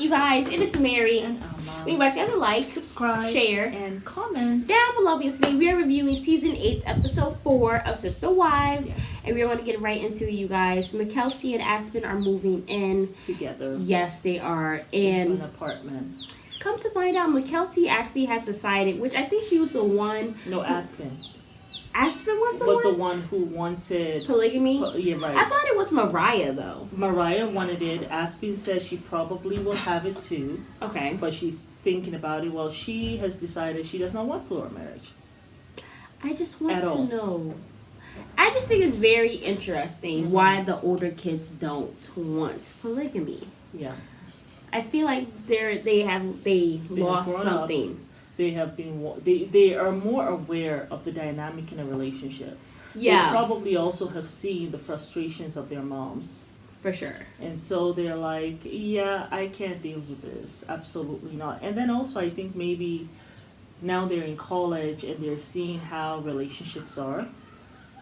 you guys? It is Mary. And Alma. We invite you guys to like, Subscribe, share, and comment. down below. Because today we are reviewing season 8, episode 4 of Sister Wives. Yes. And we're going to get right into it, you guys. Mykelti and Aspen are moving in. Together. Yes, they are. Into And an apartment. come to find out, Mykelti actually has decided, which I think she was the one. No, Aspen. Aspen was the was one? the one who wanted Polygamy? Yeah, right. I thought it was Mariah, though. Mariah wanted it. Aspen says she probably will have it too, Okay. but she's thinking about it. Well, she has decided she does not want plural marriage. I just want At to all. know. I just think it's very interesting why the older kids don't want polygamy. Yeah. I feel like they lost grown up. something. They have been. They are more aware of the dynamic in a relationship. Yeah, They probably also have seen the frustrations of their moms. for sure. And so they're like, yeah, I can't deal with this. Absolutely not. And then also, I think maybe now they're in college and they're seeing how relationships are.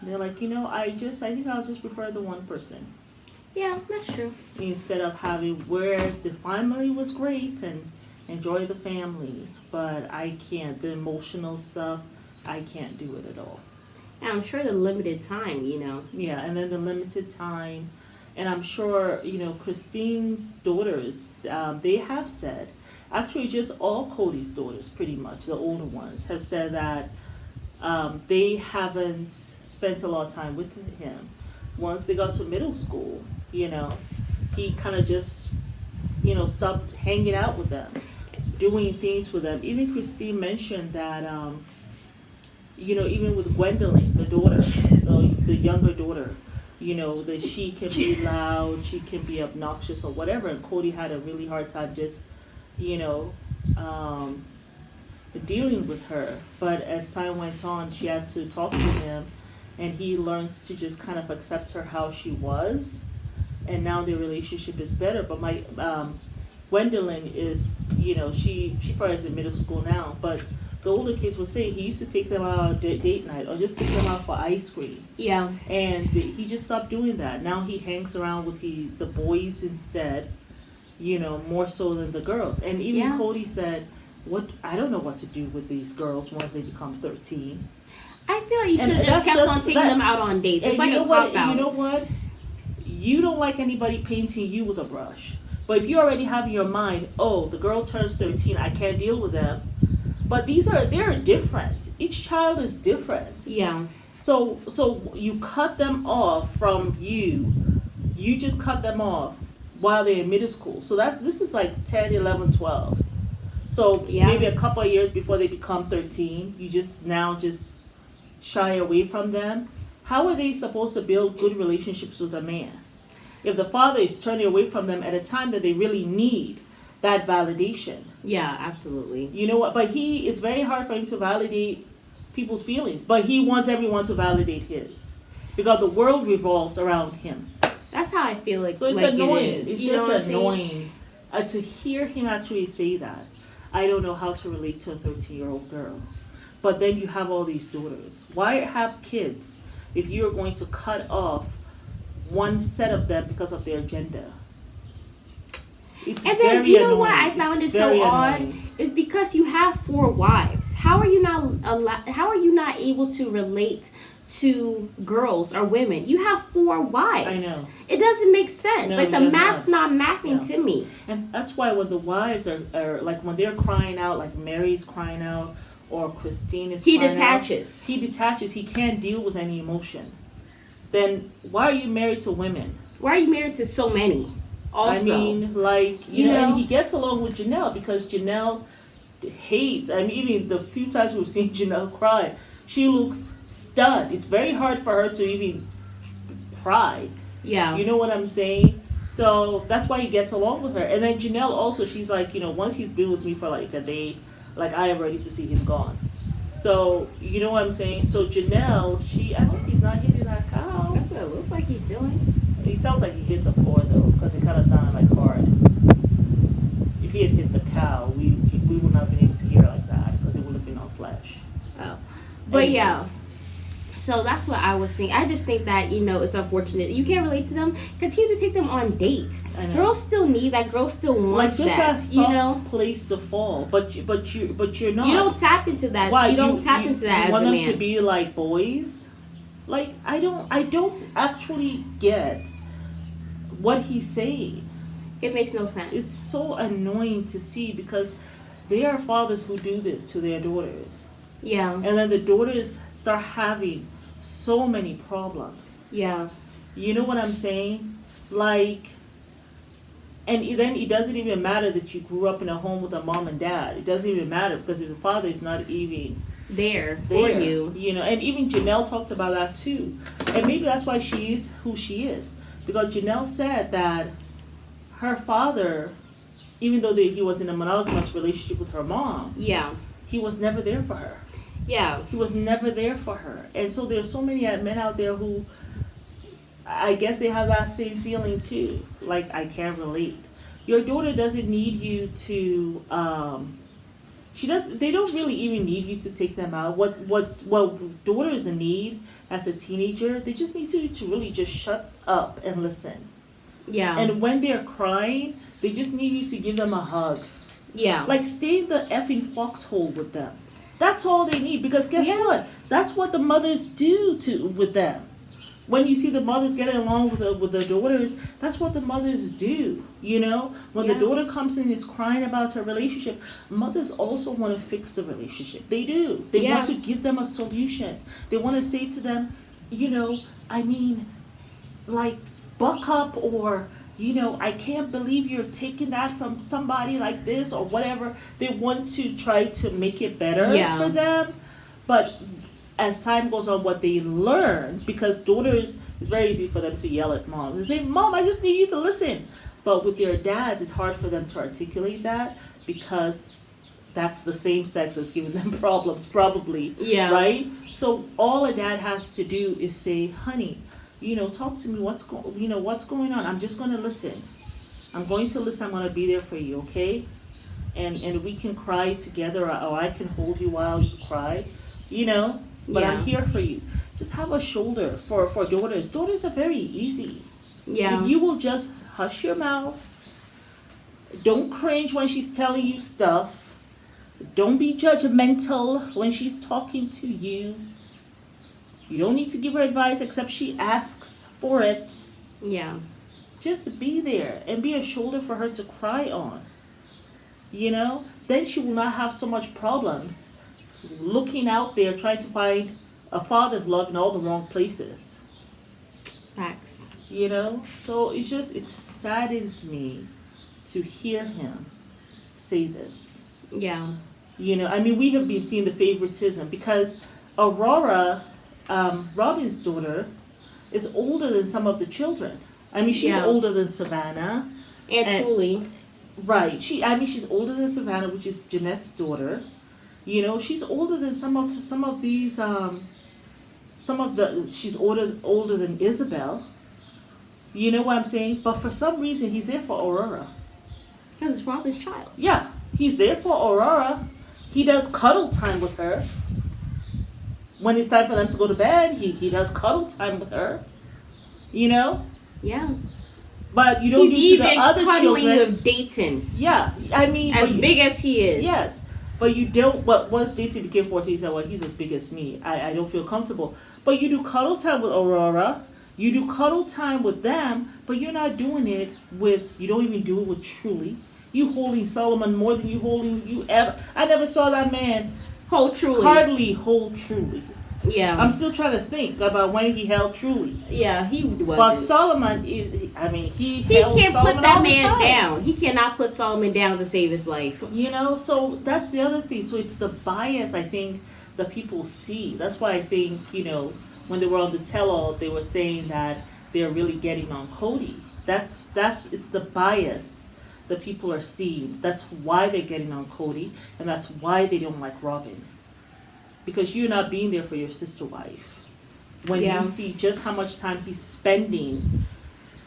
They're like, I think I'll just prefer the one person. Yeah, that's true. Instead of having where the family was great and enjoy the family. But I can't. The emotional stuff, I can't do it at all. And I'm sure the limited time, Yeah, and then the limited time. And I'm sure, Christine's daughters, they have said, actually just all Cody's daughters pretty much, the older ones, have said that they haven't spent a lot of time with him. Once they got to middle school, he kind of just, stopped hanging out with them, doing things with them. Even Christine mentioned that, even with Gwendolyn, the daughter, the younger daughter, that she can be loud, she can be obnoxious or whatever. And Cody had a really hard time just, dealing with her. But as time went on, she had to talk to him, and he learned to just kind of accept her how she was. And now their relationship is better. But my Gwendolyn is, she probably is in middle school now, but the older kids would say he used to take them out on date night or just take them out for ice cream. Yeah. And he just stopped doing that. Now he hangs around with the boys instead, more so than the girls. And even Cody said, I don't know what to do with these girls once they become 13. I feel like you should have just kept on taking them out on dates. It's like a cop out. You know what? You don't like anybody painting you with a brush. But if you already have in your mind, the girl turns 13, I can't deal with them. But they're different. Each child is different. Yeah. So you cut them off from you. You just cut them off while they're in middle school. So this is like 10, 11, 12. So maybe a couple of years before they become 13, you just shy away from them. How are they supposed to build good relationships with a man if the father is turning away from them at a time that they really need that validation? Yeah, absolutely. You know what? But it's very hard for him to validate people's feelings. But he wants everyone to validate his. Because the world revolves around him. That's how I feel like, so it's like annoying. it is. It's You know just what I'm annoying. To hear him actually say that, I don't know how to relate to a 13-year-old girl. But then you have all these daughters. Why have kids if you're going to cut off one set of them because of their gender? It's and then very annoying. What I found it so odd is because you have 4 wives. How are you not able to relate to girls or women? You have 4 wives. I know. It doesn't make sense. No, like the math's not mapping to me. And that's why when the wives are like when they're crying out, like Mary's crying out or Christine is crying out. He detaches. He can't deal with any emotion. Then why are you married to women? Why are you married to so many? Also, I mean, like, and he gets along with Janelle because Janelle hates, even the few times we've seen Janelle cry, she looks stunned. It's very hard for her to even cry. Yeah. You know what I'm saying? So that's why he gets along with her. And then Janelle also, she's like, once he's been with me for like a day, like I am ready to see him gone. So, you know what I'm saying? So Janelle, I hope he's not hitting that cow. That's what it looks like he's doing. It sounds like he hit the floor though, because it kind of sounded like hard. If he had hit the cow, we would not have been able to hear like that, because it would have been on flesh. Oh. But anyway. yeah. So that's what I was thinking. I just think that, it's unfortunate. You can't relate to them. Continue to take them on dates. I know. Girls still need that. Girls still want Like just that soft that. place to fall, but you're not. You don't tap into that. Why You don't tap into that you as want a them man. to be like boys? Like I don't actually get what he's saying. It makes no sense. It's so annoying to see because there are fathers who do this to their daughters, Yeah. and then the daughters start having so many problems. Yeah. You know what I'm saying? Like, and then it doesn't even matter that you grew up in a home with a mom and dad. It doesn't even matter because if the father is not even There there, for you. and even Janelle talked about that too. And maybe that's why she is who she is. Because Janelle said that her father, even though he was in a monogamous relationship with her mom, Yeah. he was never there for her. Yeah. He was never there for her. And so there's so many men out there who, I guess they have that same feeling too. Like, I can't relate. Your daughter doesn't need you to, they don't really even need you to take them out. What daughters need as a teenager, they just need you to really just shut up and listen. Yeah. And when they're crying, they just need you to give them a hug. Yeah. Like, stay in the effing foxhole with them. That's all they need. Because guess Yeah. what? That's what the mothers do with them. When you see the mothers getting along with the daughters, that's what the mothers do. When the Yeah. daughter comes in and is crying about her relationship, mothers also want to fix the relationship. They do. They Yeah. want to give them a solution. They want to say to them, like, buck up, or I can't believe you're taking that from somebody like this, or whatever. They want to try to make it better Yeah. for them. But as time goes on, what they learn, because daughters, it's very easy for them to yell at mom and say, Mom, I just need you to listen. But with their dads, it's hard for them to articulate that, because that's the same sex that's giving them problems, probably. Yeah. Right? So all a dad has to do is say, honey, talk to me. What's going on? I'm just going to listen. I'm going to listen. I'm going to be there for you, okay? And we can cry together, or I can hold you while you cry, But Yeah. I'm here for you. Just have a shoulder for daughters. Daughters are very easy. Yeah. If you will just hush your mouth. Don't cringe when she's telling you stuff. Don't be judgmental when she's talking to you. You don't need to give her advice except she asks for it. Yeah. Just be there and be a shoulder for her to cry on. Then she will not have so much problems looking out there trying to find a father's love in all the wrong places. Facts. So it saddens me to hear him say this. Yeah. We have been seeing the favoritism because Aurora, Robin's daughter, is older than some of the children. She's Yeah. older than Savannah. And truly. Right. She's older than Savannah, which is Jeanette's daughter. She's older than some of these she's older than Isabel. You know what I'm saying? But for some reason he's there for Aurora. Because it's Robin's child. Yeah, he's there for Aurora. He does cuddle time with her. When it's time for them to go to bed, he does cuddle time with her. Yeah. But you don't He's get to even the other cuddling children. with Dayton. Yeah, As big as he is. Yes, but you don't. But once Dayton became 14, he said, "Well, he's as big as me. I don't feel comfortable." But you do cuddle time with Aurora. You do cuddle time with them, but you're not doing it with. You don't even do it with Truly. You holding Solomon more than you ever. I never saw that man Hold Truly. hardly hold Truly. Yeah. I'm still trying to think about when he held Truly. Yeah, he was. But Solomon is. He held can't Solomon put that all the man time. down. He cannot put Solomon down to save his life. So that's the other thing. So it's the bias I think that people see. That's why I think, when they were on the tell-all, they were saying that they're really getting on Cody. It's the bias that people are seeing. That's why they're getting on Cody, and that's why they don't like Robin. Because you're not being there for your sister wife. When Yeah. you see just how much time he's spending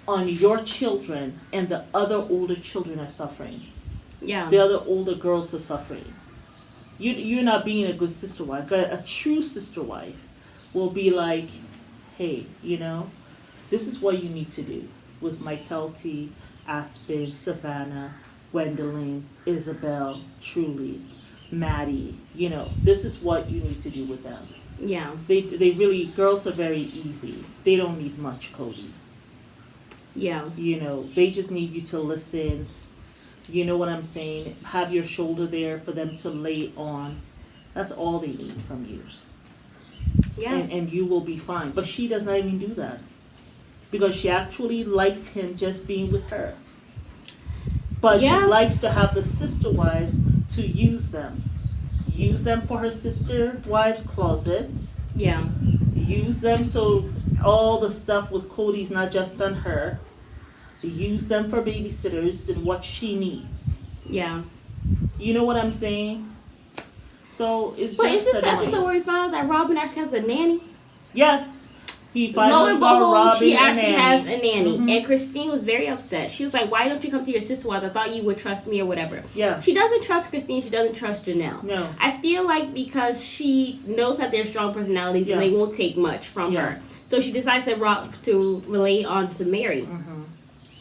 on your children, and the other older children are suffering. Yeah. The other older girls are suffering. You're not being a good sister wife, a true sister wife will be like, hey, this is what you need to do with Mykelti, Aspen, Savannah, Gwendolyn, Isabel, Truly, Maddie. This is what you need to do with them. Yeah. They really, girls are very easy. They don't need much, Cody. Yeah. They just need you to listen. You know what I'm saying? Have your shoulder there for them to lay on. That's all they need from you. Yeah. And you will be fine. But she does not even do that. Because she actually likes him just being with her. But Yeah. she likes to have the sister wives to use them. Use them for her sister wives' closet. Yeah. Use them so all the stuff with Cody's not just on her. Use them for babysitters and what she needs. Yeah. You know what I'm saying? So it's But just is this the annoying. episode where we found out that Robin actually has a nanny? Yes. He Lo finally and got behold, Robin she a actually nanny. has a nanny. Mhm. And Christine was very upset. She was like, why don't you come to your sister wife? I thought you would trust me or whatever. Yeah. She doesn't trust Christine. She doesn't trust Janelle. No. I feel like because she knows that they're strong personalities Yeah. and they won't take much from Yeah. her. So she decides to relay on to Mary. Mm-hmm.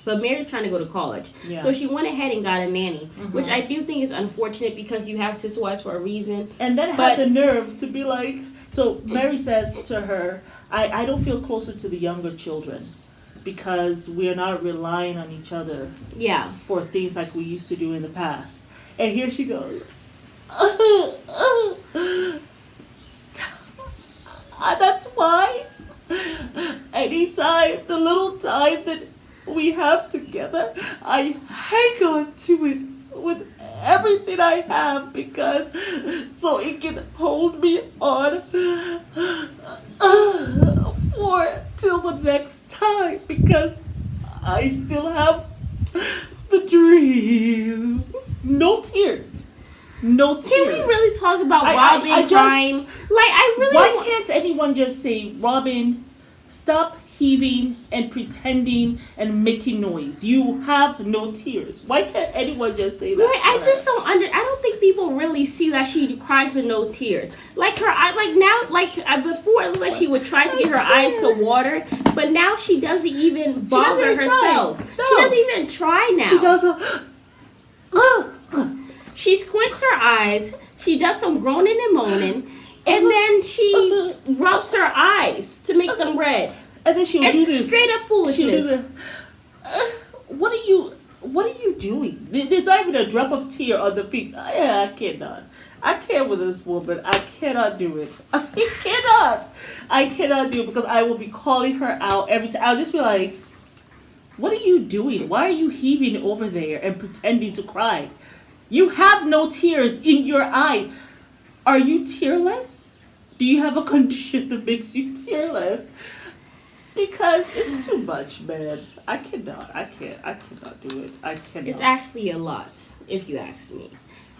But Mary's trying to go to college. Yeah. So she went ahead and got a nanny, Mhm. which I do think is unfortunate because you have sister wives for a reason. And then But- had the nerve to be like, so Mary says to her, I don't feel closer to the younger children because we're not relying on each other Yeah. for things like we used to do in the past. And here she goes. That's why anytime, the little time that we have together, I hang on to it with everything I have because so it can hold me on for till the next time because I still have the dream. No tears. No tears. Can we really talk about I Robin just- crying? Like, I really Why want- can't anyone just say, Robin, stop heaving and pretending and making noise? You have no tears. Why can't anyone just say that? Like, I just don't I don't think people really see that she cries with no tears. Like her eye, like now, before it looked like she would try to get her eyes to water, but now she doesn't even bother even try. herself. No. She doesn't even try now. She does She squints her eyes. She does some groaning and moaning, and then she rubs her eyes to make them red. and then she'll do It's this. straight up She'll do foolishness. this. What are you doing? There's not even a drop of tear on the feet. I cannot. I can't with this woman. I cannot do it. I cannot do it because I will be calling her out every time. I'll just be like, what are you doing? Why are you heaving over there and pretending to cry? You have no tears in your eyes. Are you tearless? Do you have a condition that makes you tearless? Because it's too much, man. I cannot do it. I cannot. It's actually a lot, if you ask me.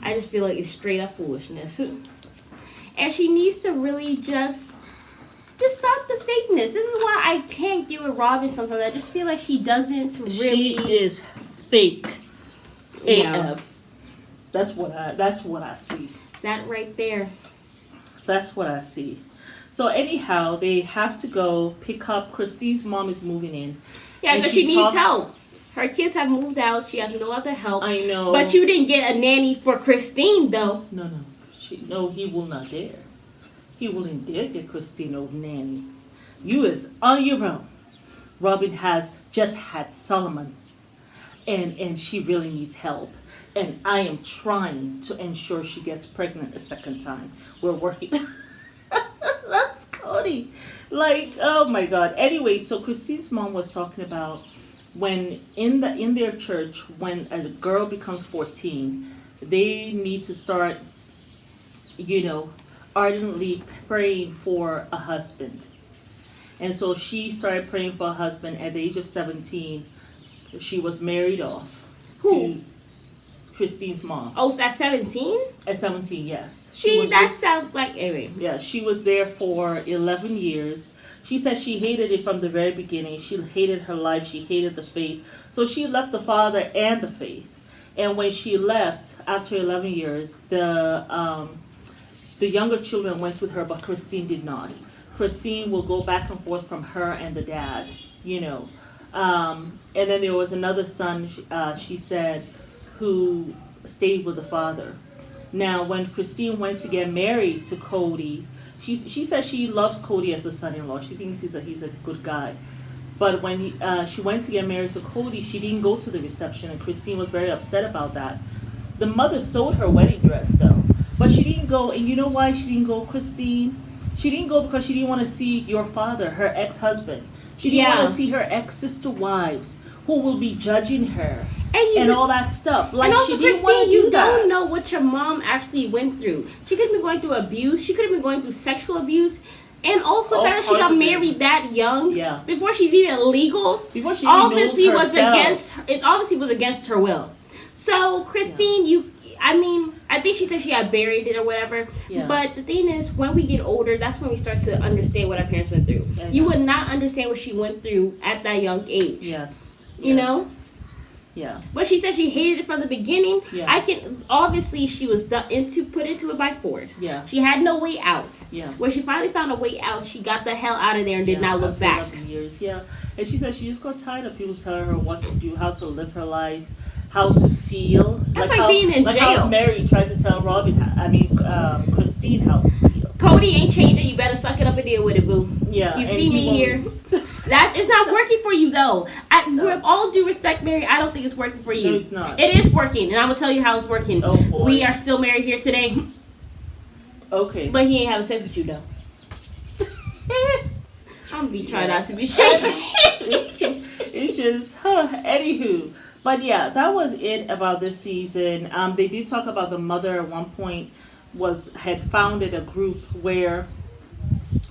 I just feel like it's straight up foolishness. And she needs to really just stop the fakeness. This is why I can't get with Robin sometimes. I just feel like she doesn't really. She is fake. Yeah. AF. That's what I see. That right there. That's what I see. So anyhow, they have to go pick up. Christine's mom is moving in. Yeah, And because she she needs talks- help. Her kids have moved out. She has no other help. I know. But you didn't get a nanny for Christine, though. No. No, he will not dare. He wouldn't dare get Christine old nanny. You is on your own. Robin has just had Solomon. And she really needs help. And I am trying to ensure she gets pregnant a second time. We're working. That's Cody. Like, oh my God. Anyway, so Christine's mom was talking about when in their church, when a girl becomes 14, they need to start, ardently praying for a husband. And so she started praying for a husband at the age of 17. She was married off Who? to Christine's mom. Oh, at 17? At 17, yes. That sounds like. Anyway. Yeah, she was there for 11 years. She said she hated it from the very beginning. She hated her life. She hated the faith. So she left the father and the faith. And when she left after 11 years, the younger children went with her, but Christine did not. Christine will go back and forth from her and the dad, you know. And then there was another son, she said, who stayed with the father. Now, when Christine went to get married to Cody, she says she loves Cody as a son-in-law. She thinks he's a good guy. But when she went to get married to Cody, she didn't go to the reception, and Christine was very upset about that. The mother sewed her wedding dress, though. But she didn't go, and you know why she didn't go, Christine? She didn't go because she didn't want to see your father, her ex-husband. She didn't want to see her ex-sister wives who will be judging her and all that stuff. Like, and also, she didn't Christine, want to do you that. don't know what your mom actually went through. She could have been going through abuse. She could have been going through sexual abuse. And also the fact that she got married that young, before she's even legal, before she obviously knows was herself. against her, it obviously was against her will. So Christine, I think she said she got buried it or whatever. Yeah. But the thing is, when we get older, that's when we start to understand what our parents went through. You would not understand what she went through at that young age. Yes. You know? Yeah. But she said she hated it from the beginning. Yeah. Obviously she was put into it by force. Yeah. She had no way out. Yeah. When she finally found a way out, she got the hell out of there and did not look back. 11 years. Yeah. And she said she just got tired of people telling her what to do, how to live her life, how to feel. That's like being in like jail. How Mary tried to tell Christine how to feel. Cody ain't changing. You better suck it up and deal with it, boo. Yeah. You see me here. That is not working for you, though. With all due respect, Mary, I don't think it's working for you. No, it's not. It is working, and I'm gonna tell you how it's working. Oh, boy. We are still married here today. Okay. But he ain't having sex with you, though. I'm gonna be trying not to be shady. It's just, anywho. But yeah, that was it about this season. They did talk about the mother at one point had founded a group where,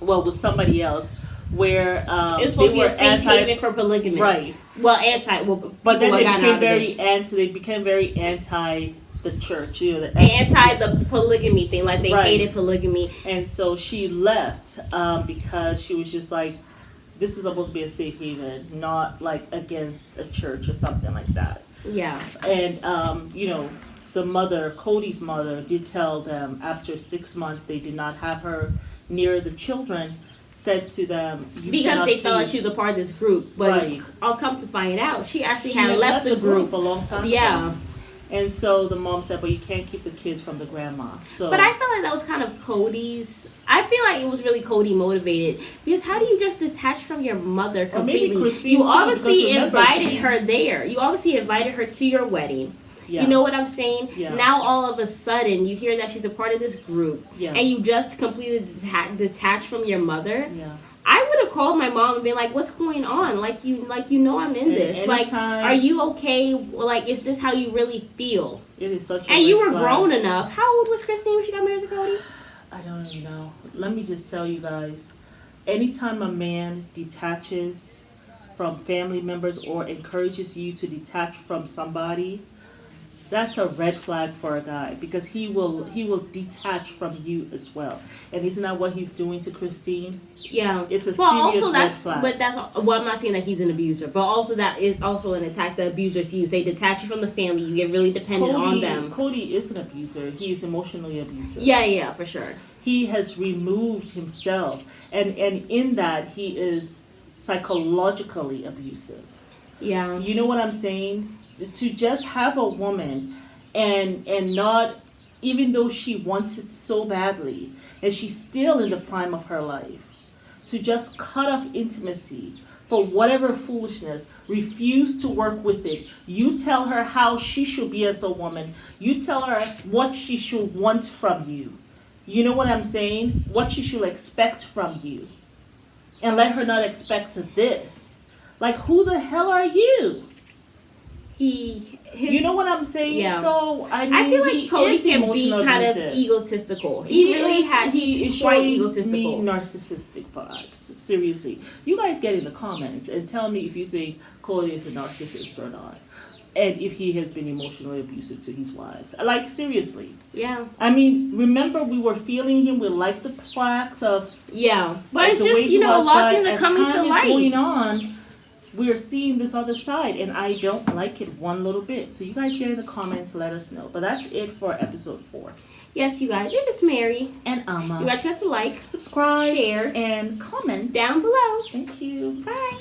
with somebody else, where it's supposed to be a safe haven for polygamists. Right. Well, but then they became very anti the church, anti the polygamy thing, like they hated polygamy. And so she left because she was just like, this is supposed to be a safe haven, not like against a church or something like that. Yeah. And the mother, Cody's mother, did tell them after 6 months they did not have her near the children. Said to them, because they thought she was a part of this group, but I'll come to find out she actually had left the group a long time ago. And so the mom said, but you can't keep the kids from the grandma. So, but I felt like that was kind of Cody's. I feel like it was really Cody motivated, because how do you just detach from your mother completely? You obviously invited her there. You obviously invited her to your wedding. Yeah. You know what I'm saying? Yeah. Now all of a sudden you hear that she's a part of this group, and you just completely detached from your mother. Yeah. I would have called my mom and been like, "What's going on? Like you know I'm in this. Like, are you okay? Like, is this how you really feel?" It is such a and you were grown enough. How old was Christine when she got married to Cody? I don't even know. Let me just tell you guys. Anytime a man detaches from family members or encourages you to detach from somebody, that's a red flag for a guy, because he will detach from you as well. And isn't that what he's doing to Christine? Yeah. It's a serious red flag. But I'm not saying that he's an abuser, but also that is also an attack that abusers use. They detach you from the family. You get really dependent on them. Cody is an abuser. He is emotionally abusive. Yeah, for sure. He has removed himself, and in that he is psychologically abusive. Yeah. You know what I'm saying? To just have a woman and not, even though she wants it so badly and she's still in the prime of her life, to just cut off intimacy for whatever foolishness, refuse to work with it. You tell her how she should be as a woman. You tell her what she should want from you. You know what I'm saying? What she should expect from you. And let her not expect this. Like, who the hell are you? You know what I'm saying? Yeah. So I feel like Cody can be kind of egotistical. He's quite egotistical. Me narcissistic vibes. Seriously, you guys get in the comments and tell me if you think Cody is a narcissist or not, and if he has been emotionally abusive to his wives. Like, seriously. Yeah. I mean, remember we were feeling him. We liked the fact of but it's just a lot of things are coming to light. Going on, we're seeing this other side, and I don't like it one little bit. So you guys get in the comments, let us know. But that's it for episode 4. Yes, you guys, it is Mary. And Alma. You got to like, subscribe, share, and comment down below. Thank you. Bye.